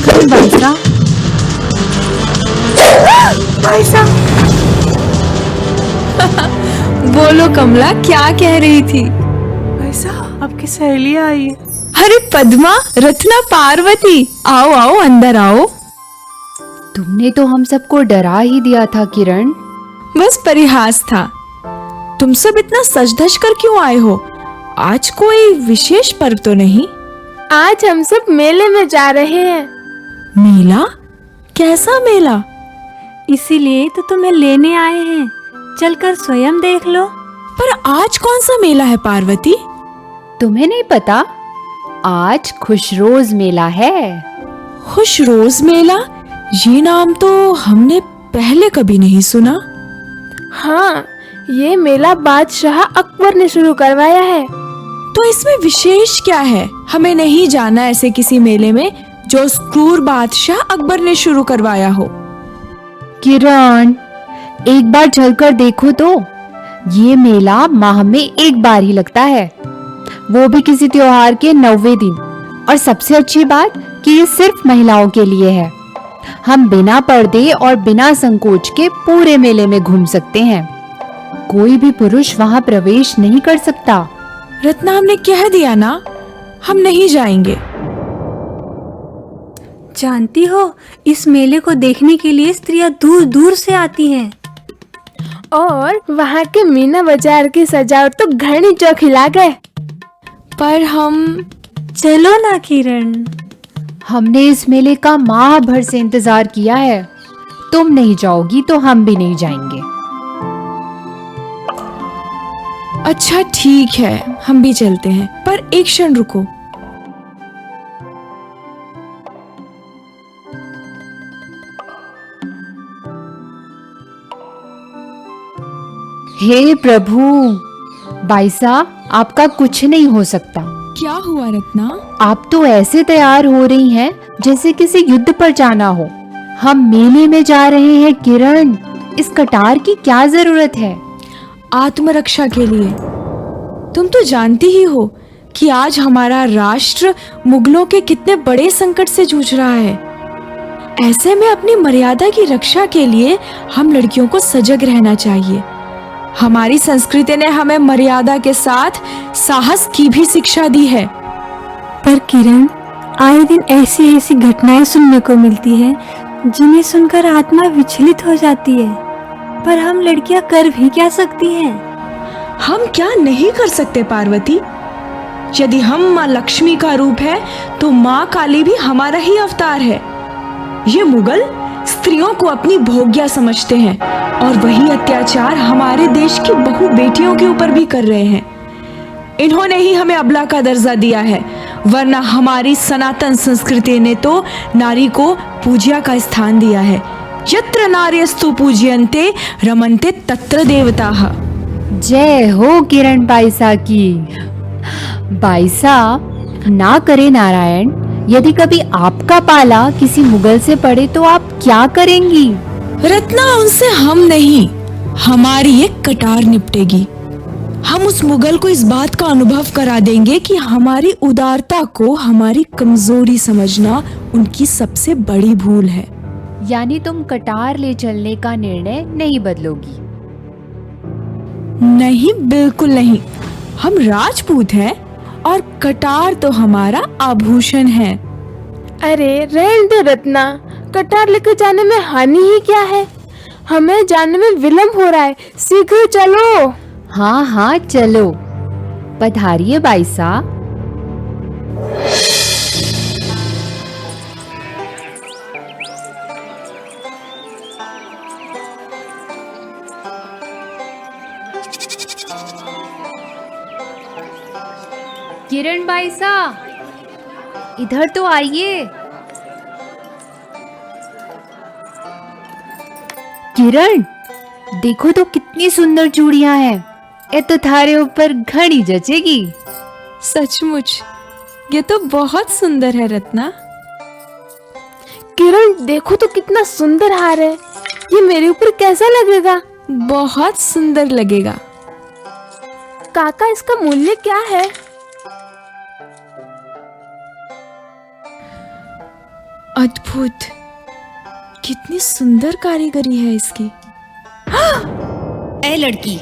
करें बाईसा? बाईसा बोलो कमला, क्या कह रही थी? बाईसा, आपकी सहेली आई है। अरे पद्मा, रत्ना, पार्वती, आओ आओ अंदर आओ। तुमने तो हम सबको डरा ही दिया था किरण। बस परिहास था। तुम सब इतना सज धज कर क्यों आए हो? आज कोई विशेष पर्व तो नहीं? आज हम सब मेले में जा रहे हैं। मेला? कैसा मेला? इसीलिए तो तुम्हें लेने आए हैं, चलकर स्वयं देख लो। पर आज कौन सा मेला है पार्वती? तुम्हें नहीं पता? आज खुशरोज मेला है। खुशरोज मेला? ये नाम तो हमने पहले कभी नहीं सुना। हाँ, ये मेला बादशाह अकबर ने शुरू करवाया है। तो इसमें विशेष क्या है? हमें नहीं जाना ऐसे किसी मेले में जो उस क्रूर बादशाह अकबर ने शुरू करवाया हो। किरण, एक बार चलकर देखो तो। ये मेला माह में एक बार ही लगता है, वो भी किसी त्योहार के 90वें दिन। और सबसे अच्छी बात कि ये सिर्फ महिलाओं के लिए है। हम बिना पर्दे और बिना संकोच के पूरे मेले में घूम सकते हैं। कोई भी पुरुष वहां प्रवेश नहीं कर सकता। रत्ना, हमने कह दिया ना, हम नहीं जाएंगे। जानती हो, इस मेले को देखने के लिए स्त्रियां दूर दूर से आती हैं। और वहाँ के मीना बाजार की सजावट तो घनी चौखिला गए। पर हम चलो ना किरण। हमने इस मेले का माह भर से इंतजार किया है। तुम नहीं जाओगी तो हम भी नहीं जाएंगे। अच्छा ठीक है, हम भी चलते हैं, पर एक क्षण रुको। हे प्रभु, बाईसा, आपका कुछ नहीं हो सकता। क्या हुआ रत्ना? आप तो ऐसे तैयार हो रही हैं जैसे किसी युद्ध पर जाना हो। हम मेले में जा रहे हैं किरण। इस कटार की क्या जरूरत है? आत्मरक्षा के लिए। तुम तो जानती ही हो कि आज हमारा राष्ट्र मुगलों के कितने बड़े संकट से जूझ रहा है। ऐसे में अपनी मर्यादा की रक्षा के लिए हम लड़कियों को सजग रहना चाहिए। हमारी संस्कृति ने हमें मर्यादा के साथ साहस की भी शिक्षा दी है। पर किरण, आए दिन ऐसी ऐसी घटनाएं सुनने को मिलती है जिन्हें सुनकर आत्मा विचलित हो जाती है। पर हम लड़कियां कर भी क्या सकती हैं? हम क्या नहीं कर सकते पार्वती? यदि हम माँ लक्ष्मी का रूप है तो माँ काली भी हमारा ही अवतार है। ये मुगल स्त्रियों को अपनी भोग्या समझते हैं और वही अत्याचार हमारे देश की बहु बेटियों के ऊपर भी कर रहे हैं। इन्होंने ही हमें अबला का दर्जा दिया है, वरना हमारी सनातन संस्कृति ने तो नारी को पूज्या का स्थान दिया है। यत्र नार्यस्तु पूज्यन्ते रमन्ते तत्र देवताः। जय हो किरण बाईसा की। बाईसा, ना करे नारायण, यदि कभी आपका पाला किसी मुगल से पड़े तो आप क्या करेंगी? रत्ना, उनसे हम नहीं, हमारी एक कटार निपटेगी। हम उस मुगल को इस बात का अनुभव करा देंगे कि हमारी उदारता को हमारी कमजोरी समझना उनकी सबसे बड़ी भूल है। यानी तुम कटार ले चलने का निर्णय नहीं बदलोगी? नहीं, बिल्कुल नहीं। हम राजपूत हैं और कटार तो हमारा आभूषण है। अरे रहने दो रत्ना, कटार लेकर जाने में हानि ही क्या है? हमें जाने में विलंब हो रहा है, शीघ्र चलो। हाँ हाँ चलो। पधारिए बाईसा। किरण बाईसा, इधर तो आइए। किरण, देखो तो कितनी सुंदर चूड़ियां हैं। ये तो थारे ऊपर घनी जचेगी। सचमुच, ये तो बहुत सुंदर है रत्ना। किरण, देखो तो कितना सुंदर हार है। ये मेरे ऊपर कैसा लगेगा? बहुत सुंदर लगेगा। काका, इसका मूल्य क्या है? अद्भुत, कितनी सुंदर कारीगरी है इसकी। ए लड़की,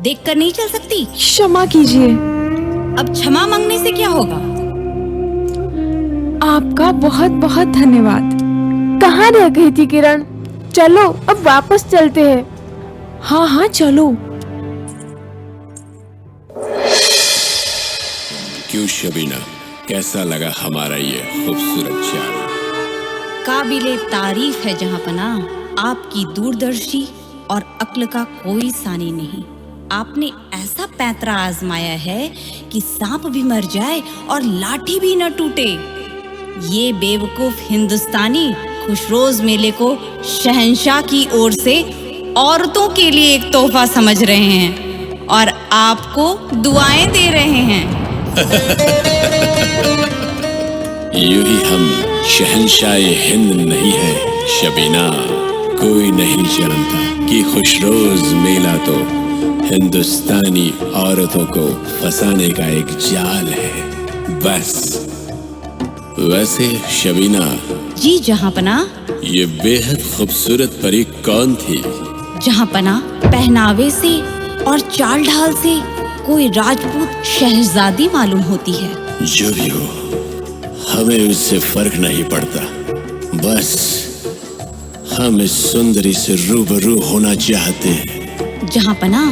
देखकर नहीं चल सकती? क्षमा कीजिए। अब क्षमा मांगने से क्या होगा? आपका बहुत बहुत धन्यवाद। कहाँ रह गई थी किरण? चलो अब वापस चलते हैं। हाँ हाँ चलो। क्यों शबीना, कैसा लगा हमारा ये खूबसूरत चाल? काबिले तारीफ है जहांपना, आपकी दूरदर्शी और अक्ल का कोई सानी नहीं। आपने ऐसा पैंतरा आजमाया है कि सांप भी मर जाए और लाठी भी न टूटे। ये बेवकूफ हिंदुस्तानी खुशरोज मेले को शहंशाह की ओर से औरतों के लिए एक तोहफा समझ रहे हैं और आपको दुआएं दे रहे हैं। यूं ही हम शहंशाह हिंद नहीं है शबीना। कोई नहीं जानता कि खुशरोज मेला तो हिंदुस्तानी औरतों को फंसाने का एक जाल है बस। वैसे शबीना, जी जहांपना। ये बेहद खूबसूरत परी कौन थी? जहांपना, पहनावे से और चाल ढाल से कोई राजपूत शहजादी मालूम होती है। जो भी हो, हमें उससे फर्क नहीं पड़ता। बस हम इस सुंदरी से रूबरू होना चाहते हैं। जहांपना,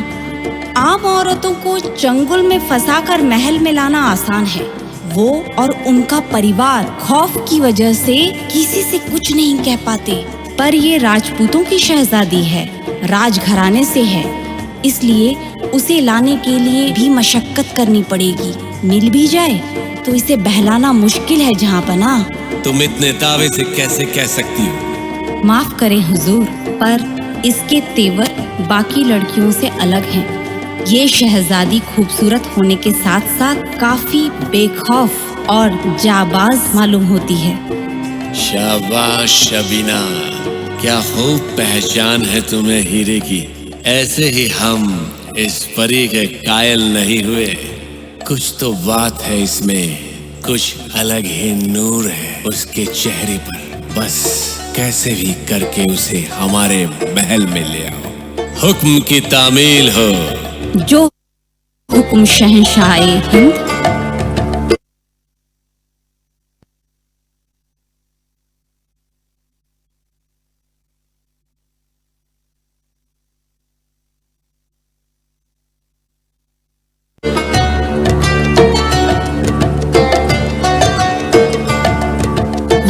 आम औरतों को चंगुल में फंसाकर महल में लाना आसान है। वो और उनका परिवार खौफ की वजह से किसी से कुछ नहीं कह पाते। पर ये राजपूतों की शहजादी है, राजघराने से है, इसलिए उसे लाने के लिए भी मशक्कत करनी पड़ेगी। मिल भी जाए तो इसे बहलाना मुश्किल है जहांपना। तुम इतने दावे से कैसे कह सकती हो? माफ करें हुजूर, पर इसके तेवर बाकी लड़कियों से अलग हैं। ये शहजादी खूबसूरत होने के साथ साथ काफी बेखौफ और जाबाज मालूम होती है। शाबाश शबीना, क्या खूब पहचान है तुम्हें हीरे की। ऐसे ही हम इस परी के कायल नहीं हुए। कुछ तो बात है इसमें, कुछ अलग ही नूर है उसके चेहरे पर। बस कैसे भी करके उसे हमारे महल में ले आओ। हुक्म की तामील हो। जो हुक्म शहंशाह हिंद।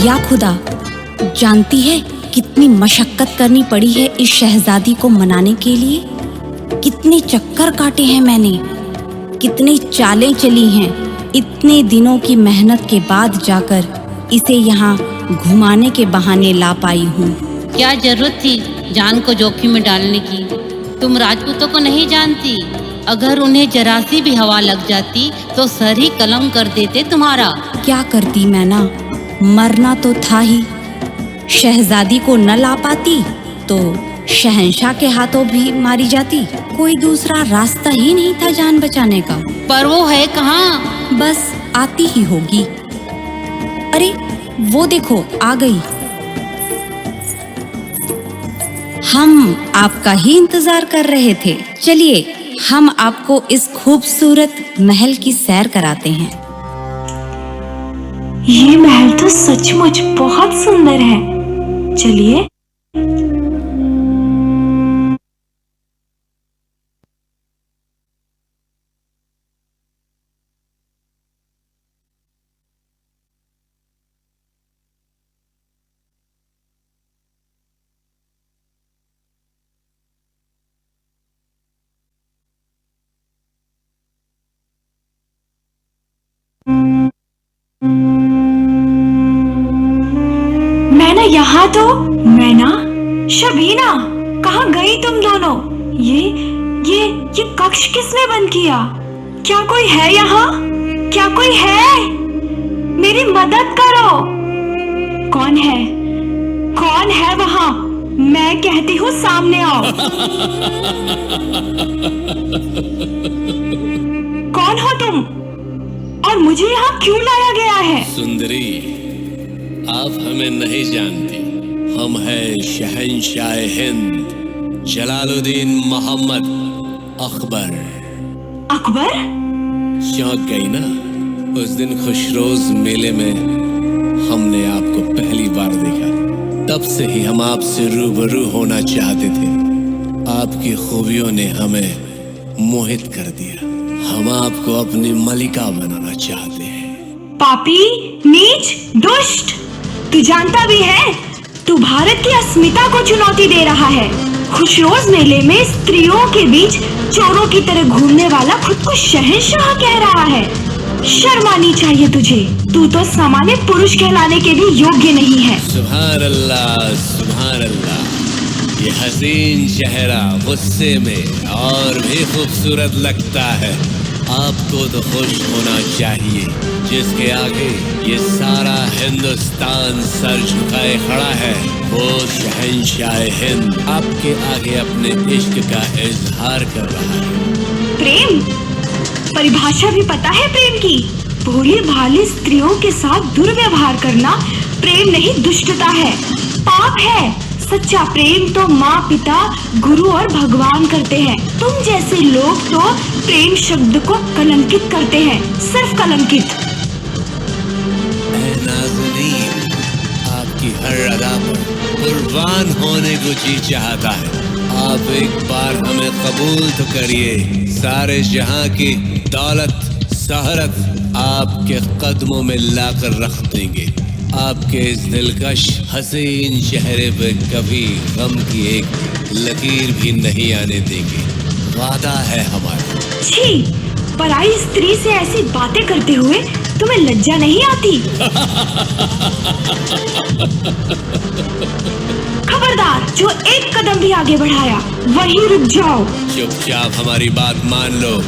या खुदा, जानती है कितनी मशक्कत करनी पड़ी है इस शहजादी को मनाने के लिए। कितने चक्कर काटे हैं मैंने, कितनी चालें चली हैं। इतने दिनों की मेहनत के बाद जाकर इसे यहाँ घुमाने के बहाने ला पाई हूँ। क्या जरूरत थी जान को जोखिम में डालने की? तुम राजपूतों को नहीं जानती। अगर उन्हें जरा सी भी हवा लग जाती तो सर ही कलम कर देते तुम्हारा। क्या करती मैं ना, मरना तो था ही। शहजादी को न ला पाती तो शहंशाह के हाथों भी मारी जाती। कोई दूसरा रास्ता ही नहीं था जान बचाने का। पर वो है कहाँ? बस आती ही होगी। अरे वो देखो, आ गई। हम आपका ही इंतजार कर रहे थे। चलिए हम आपको इस खूबसूरत महल की सैर कराते हैं। ये महल तो सचमुच बहुत सुंदर है। चलिए। मैना, यहाँ तो। मैना, शबीना, कहाँ गई तुम दोनों? ये कक्ष किसने बंद किया? क्या कोई है यहाँ? क्या कोई है? मेरी मदद करो। कौन है? कौन है वहाँ? मैं कहती हूँ सामने आओ। कौन हो तुम? और मुझे यहाँ क्यों लाया गया है? सुंदरी, आप हमें नहीं जानती। हम हैं शहंशाह हिंद जलालुद्दीन मोहम्मद अकबर। अकबर? चौंक गई ना? उस दिन खुशरोज मेले में हमने आपको पहली बार देखा। तब से ही हम आपसे रूबरू होना चाहते थे। आपकी खूबियों ने हमें मोहित कर दिया। हम आपको अपनी मलिका बनाना चाहते हैं। पापी, नीच, दुष्ट, तू जानता भी है तू भारत की अस्मिता को चुनौती दे रहा है। खुशरोज मेले में स्त्रियों के बीच चोरों की तरह घूमने वाला खुद को शहंशाह कह रहा है। शर्म आनी चाहिए तुझे। तू तो सामान्य पुरुष कहलाने के भी योग्य नहीं है। सुभान अल्लाह, सुभान अल्लाह। ये हसीन चेहरा गुस्से में और भी खूबसूरत लगता है। आपको तो खुश होना चाहिए, जिसके आगे ये सारा हिंदुस्तान सर झुकाए खड़ा है। वो शहंशाह हिंद आपके आगे अपने इश्क का इजहार कर रहा है। प्रेम? परिभाषा भी पता है प्रेम की? भोली भाली स्त्रियों के साथ दुर्व्यवहार करना प्रेम नहीं, दुष्टता है, पाप है। सच्चा प्रेम तो माँ, पिता, गुरु और भगवान करते हैं। तुम जैसे लोग तो प्रेम शब्द को कलंकित करते हैं, सिर्फ कलंकित। ऐ नाज़नीन, आपकी हर अदा पर कुर्बान होने को जी चाहता है। आप एक बार हमें कबूल तो करिए। सारे जहां की दौलत, शोहरत आपके कदमों में लाकर रख देंगे। आपके इस दिलकश हसीन चेहरे पे कभी गम की एक लकीर भी नहीं आने देंगे। वादा है हमारा। छी, पराई स्त्री से ऐसी बातें करते हुए तुम्हें लज्जा नहीं आती? खबरदार, जो एक कदम भी आगे बढ़ाया वहीं रुक जाओ। चुपचाप हमारी बात मान लो।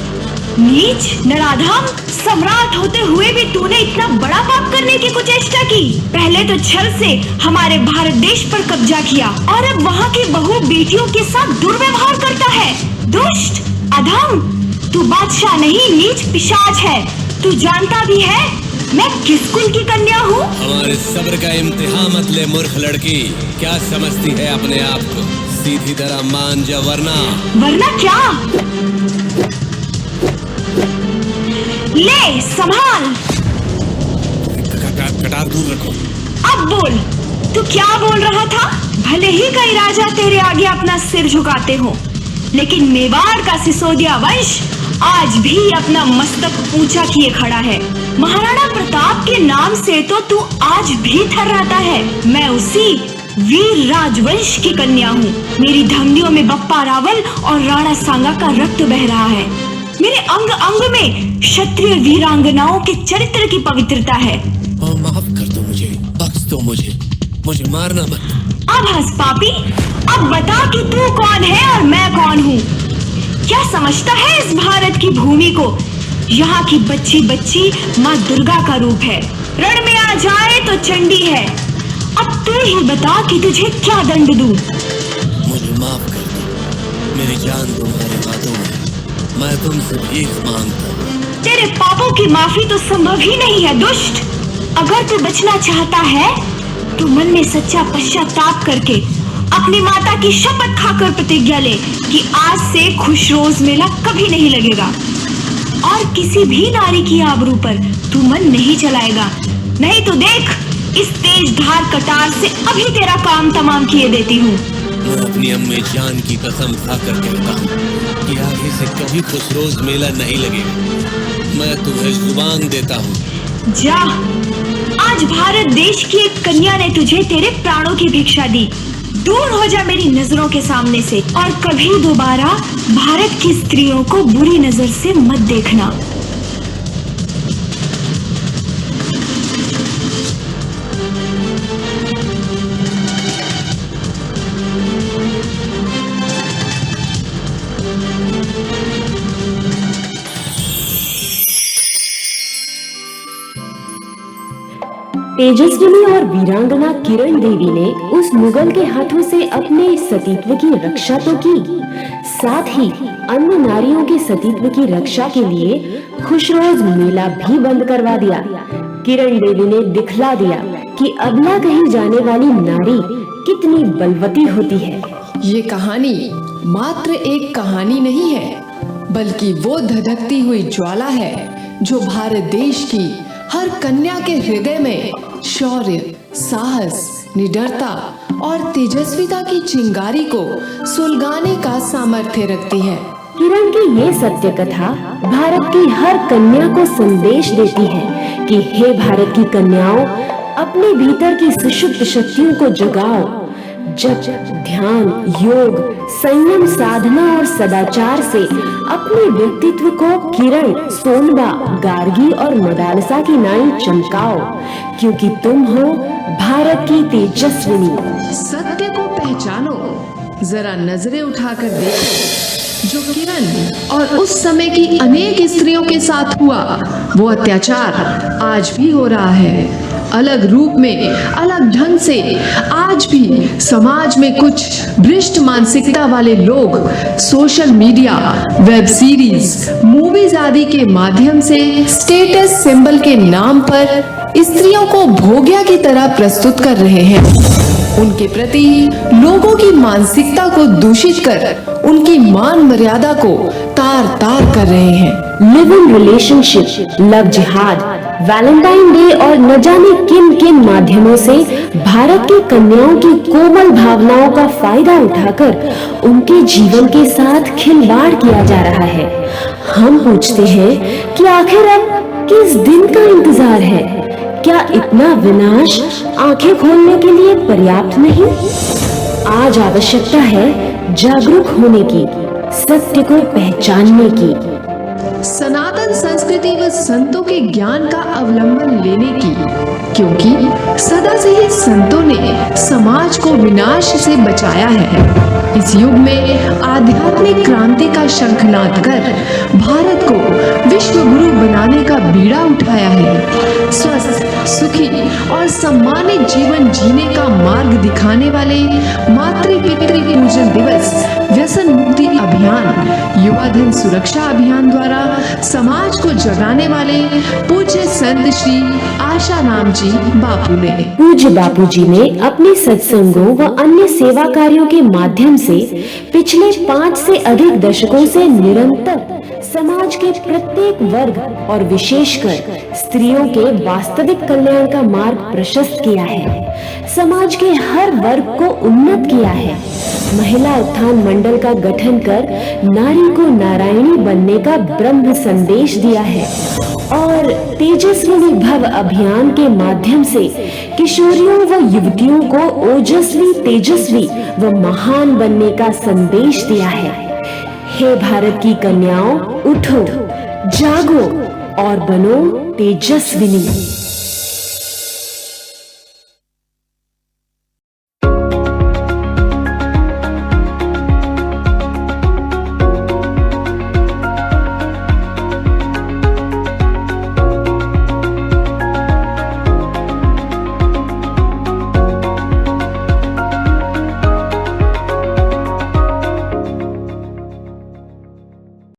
नीच, नराधम, सम्राट होते हुए भी तूने इतना बड़ा पाप करने की कुचेष्टा की। पहले तो छल से हमारे भारत देश पर कब्जा किया और अब वहाँ की बहू बेटियों के साथ दुर्व्यवहार करता है। दुष्ट, अधम, तू बादशाह नहीं, नीच पिशाच है। तू जानता भी है मैं किस कुल की कन्या हूँ? हमारे सब्र का इम्तिहान मत ले मूर्ख लड़की। क्या समझती है अपने आप को? सीधी तरह मान जा, वरना क्या? ले संभाल। कटार दूर रखो। अब बोल, तू क्या बोल रहा था? भले ही कई राजा तेरे आगे अपना सिर झुकाते हो, लेकिन मेवाड़ का सिसोदिया वंश आज भी अपना मस्तक ऊंचा किए खड़ा है। महाराणा प्रताप के नाम से तो तू आज भी थर्राता है। मैं उसी वीर राजवंश की कन्या हूँ। मेरी धमनियों में बप्पा रावल और राणा सांगा का रक्त बह रहा है। मेरे अंग अंग में क्षत्रिय वीरांगनाओं के चरित्र की पवित्रता है। माफ कर दो मुझे, बख्श दो मुझे मारना मत। अब हंस पापी, अब बता कि तू कौन है और मैं कौन हूँ। क्या समझता है इस भारत की भूमि को? यहाँ की बच्ची बच्ची माँ दुर्गा का रूप है। रण में आ जाए तो चंडी है। अब तू ही बता कि तुझे क्या दंड दूं? मुझे माफ कर दो, मेरी जान तुम्हारे हाथों में। मैं तुमसे भीख मांगता हूँ। तेरे पापों की माफी तो संभव ही नहीं है, दुष्ट। अगर तू बचना चाहता है तो मन में सच्चा पश्चाताप करके अपनी माता की शपथ खाकर प्रतिज्ञा ले कि आज से खुशरोज मेला कभी नहीं लगेगा और किसी भी नारी की आबरू पर तू मन नहीं चलाएगा। नहीं तो देख, इस तेज धार कटार से अभी तेरा काम तमाम किए देती हूँ। मैं अपनी अम्मी जान की कसम खाकर कहता हूँ कि आगे से कभी खुशरोज मेला नहीं लगेगा। मैं तुम्हें जुबान देता हूँ। जा, आज भारत देश की एक कन्या ने तुझे तेरे प्राणों की भिक्षा दी। दूर हो जा मेरी नजरों के सामने से और कभी दोबारा भारत की स्त्रियों को बुरी नजर से मत देखना। तेजस्विनी और वीरांगना किरण देवी ने उस मुगल के हाथों से अपने सतीत्व की रक्षा तो की, साथ ही अन्य नारियों के सतीत्व की रक्षा के लिए खुशरोज मेला भी बंद करवा दिया। किरण देवी ने दिखला दिया कि अबला कही जाने वाली नारी कितनी बलवती होती है। ये कहानी मात्र एक कहानी नहीं है, बल्कि वो धधकती हुई ज्वाला है जो भारत देश की हर कन्या के हृदय में शौर्य, साहस, निडरता और तेजस्विता की चिंगारी को सुलगाने का सामर्थ्य रखती है। किरण की ये सत्य कथा भारत की हर कन्या को संदेश देती है कि हे भारत की कन्याओं, अपने भीतर की सुषुप्त शक्तियों को जगाओ। जब ध्यान, योग, संयम, साधना और सदाचार से अपने व्यक्तित्व को किरण, सोनबा, गार्गी और मदालसा की नाई चमकाओ, क्योंकि तुम हो भारत की तेजस्विनी। सत्य को पहचानो, जरा नजरें उठाकर देखो। जो किरण और उस समय की अनेक स्त्रियों के साथ हुआ, वो अत्याचार आज भी हो रहा है। अलग रूप में, अलग ढंग से आज भी समाज में कुछ भ्रष्ट मानसिकता वाले लोग social media, web series, movies आदि के माध्यम से स्टेटस सिंबल के नाम पर स्त्रियों को भोग्या की तरह प्रस्तुत कर रहे हैं। उनके प्रति लोगों की मानसिकता को दूषित कर उनकी मान मर्यादा को तार तार कर रहे हैं। लिव इन रिलेशनशिप, लव जिहाद, वैलेंटाइन डे और न जाने किन किन माध्यमों से भारत की कन्याओं की कोमल भावनाओं का फायदा उठाकर उनके जीवन के साथ खिलवाड़ किया जा रहा है। हम पूछते हैं कि आखिर अब किस दिन का इंतजार है? क्या इतना विनाश आंखें खोलने के लिए पर्याप्त नहीं? आज आवश्यकता है जागरूक होने की, सत्य को पहचानने की, सनातन संस्कृति व संतों के ज्ञान का अवलंबन लेने की, क्योंकि सदा से ही संतों ने समाज को विनाश से बचाया है। इस युग में आध्यात्मिक क्रांति का शंखनाद कर भारत को विश्व गुरु बनाने का बीड़ा उठाया है। स्वस्थ, सुखी और सम्मानित जीवन जीने का मार्ग दिखाने वाले मातृ पितृ पूजन दिवस, व्यसन मुक्ति अभियान, युवा धन सुरक्षा अभियान द्वारा समाज को जगाने वाले पूज्य संत श्री आशाराम जी बापू ने। पूज्य बापू जी ने अपने सत्संगों व अन्य सेवा कार्यों के माध्यम से पिछले 5 से अधिक दशकों से निरंतर समाज के प्रत्येक वर्ग और विशेषकर स्त्रियों के वास्तविक कल्याण का मार्ग प्रशस्त किया है। समाज के हर वर्ग को उन्नत किया है। महिला उत्थान मंडल का गठन कर नारी को नारायणी बनने का ब्रह्म संदेश दिया है और तेजस्विनी भव अभियान के माध्यम से किशोरियों व युवतियों को ओजस्वी, तेजस्वी व महान बनने का संदेश दिया है। हे भारत की कन्याओं, उठो, जागो और बनो तेजस्विनी।